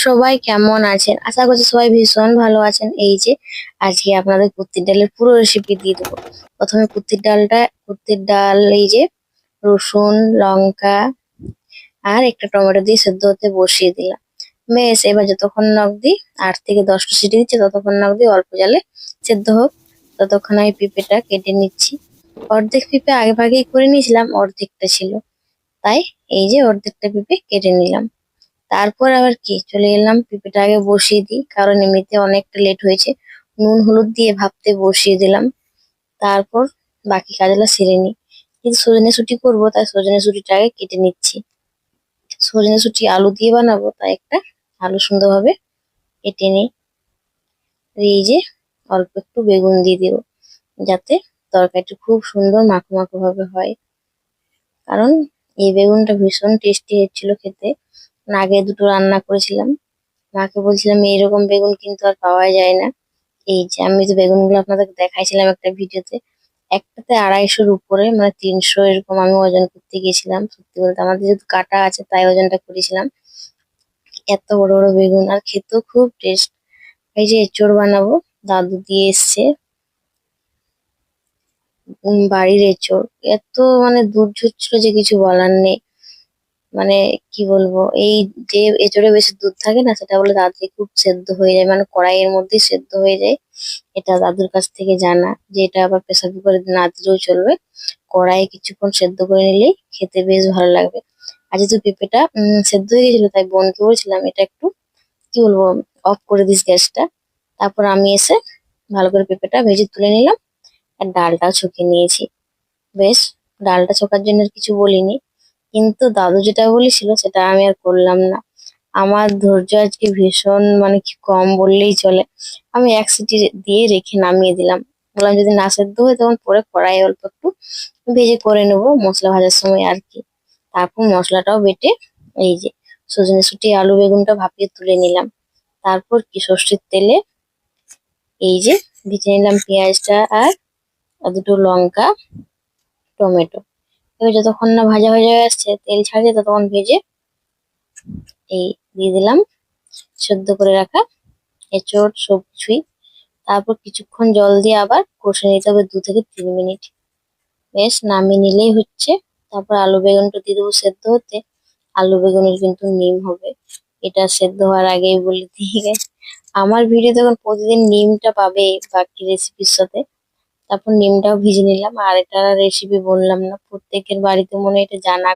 সবাই কেমন আছেন? আশা করছি সবাই ভীষণ ভালো আছেন। এই যে আজকে আপনাদের কুর্তির ডালের পুরো রেসিপি দিয়ে দেবো। প্রথমে কুর্তির ডাল এই যে রসুন, লঙ্কা আর একটা টমেটো দিয়ে সেদ্ধ হতে বসিয়ে দিলাম। এবার যতক্ষণ না অব্দি 8 থেকে 10টা সিটি দিচ্ছে ততক্ষণ না অব্দি অল্প জালে সেদ্ধ হোক। ততক্ষণ আমি পেঁপেটা কেটে নিচ্ছি। অর্ধেক পেঁপে আগে ভাগেই করে নিয়েছিলাম, অর্ধেকটা ছিল, তাই এই যে অর্ধেকটা পেঁপে কেটে নিলাম। তারপর আবার কি চলে এলাম পেঁপেটা আগে বসিয়ে দিই, কারণ এমনিতে অনেকটা লেট হয়েছে। নুন হলুদ দিয়ে ভাপতে বসিয়ে দিলাম। তারপর বাকি কাজগুলো সেরে নিই। কিন্তু সজনে শুঁটি করবো, তাই সজনে শুঁটিটা আগে কেটে নিচ্ছি। সজনে শুঁটি আলু দিয়ে বানাবো, তাই একটা আলু সুন্দরভাবে কেটে নিই। আর এই যে অল্প একটু বেগুন দিয়ে দিব, যাতে তরকারিটা খুব সুন্দর মাখো মাখো ভাবে হয়। কারণ এই বেগুনটা ভীষণ টেস্টি হচ্ছিল খেতে। আগে দুটো রান্না করেছিলাম, মাকে বলছিলাম এইরকম বেগুন কিন্তু আর পাওয়া যায় না। এই যে আমি যে বেগুনগুলো আপনাদের দেখাইছিলাম একটা ভিডিওতে, একটাতে 250-র উপরে, মানে 300 এরকম আমি ওজন করতে গেছিলাম। সত্যি বলতে আমাদের যেহেতু কাটা আছে তাই ওজনটা করেছিলাম। এত বড় বড় বেগুন, আর খেতেও খুব টেস্ট। এই যে এঁচড় বানাবো, দাদু দিয়ে এসছে বাড়ির এঁচড়। এত মানে দুধ ঝরছিল যে কিছু বলার নেই। মানে কি বলবো, এই যে এঁচড়ে বেশি দুধ থাকে না, সেটা বলে তাড়াতাড়ি খুব সেদ্ধ হয়ে যায়, মানে কড়াইয়ের মধ্যেই সেদ্ধ হয়ে যায়। এটা দাদুর কাছ থেকে জানা, যে এটা আবার প্রেসার কুকারে না দিলেও চলবে, কড়াইয়ে কিছুক্ষণ সেদ্ধ করে নিলেই খেতে বেশ ভালো লাগবে। আর যেহেতু পেঁপেটা সেদ্ধ হয়ে গেছিল, তাই বোনকে বলছিলাম এটা একটু কি বলবো অফ করে দিস গ্যাসটা। তারপর আমি এসে ভালো করে পেঁপেটা ভেজে তুলে নিলাম, আর ডালটাও ছকে নিয়েছি। বেশ, ডালটা ছোকার জন্য আর কিছু বলিনি, কিন্তু দাদু যেটা বলেছিল সেটা আমি আর করলাম না। আমার ধৈর্য আজকে ভীষণ, মানে কি কম বললেই চলে। আমি 1 সিটি দিয়ে রেখে নামিয়ে দিলাম। বললাম যদি না সেদ্ধ হয় তখন পরে কড়াই অল্প একটু ভেজে করে নেবো মশলা ভাজার সময় আর কি। তারপর মশলাটাও বেটে এই যে সজনে শুঁটি আলু বেগুনটা ভাপিয়ে তুলে নিলাম। তারপর কি সর্ষের তেলে এই যে ভেজে নিলাম পেঁয়াজটা আর দুটো লঙ্কা, টমেটো। এবার যতক্ষণ না ভাজা ভাজা হয়ে আসছে, তেল ছাড়ছে, ততক্ষণ ভেজে এই দিয়ে দিলাম সেদ্ধ করে রাখা এঁচড় সবজিই। তারপর কিছুক্ষণ জল দিয়ে আবার কষে নিতে হবে 2 থেকে 3 মিনিট। বেশ, নামিয়ে নিলেই হচ্ছে। তারপর আলু বেগুনটা দিয়ে দেবো সেদ্ধ হতে। আলু বেগুনের কিন্তু নিম হবে, এটা সেদ্ধ হওয়ার আগেই বলে দিয়ে গেছে। আমার ভিডিও দেখুন প্রতিদিন নিমটা পাবে বাকি রেসিপির সাথে। তারপর নিমটাও ভিজে নিলাম। আর এটা রেসিপি বললাম না, প্রত্যেকের বাড়িতে মনে হয় এটা জানা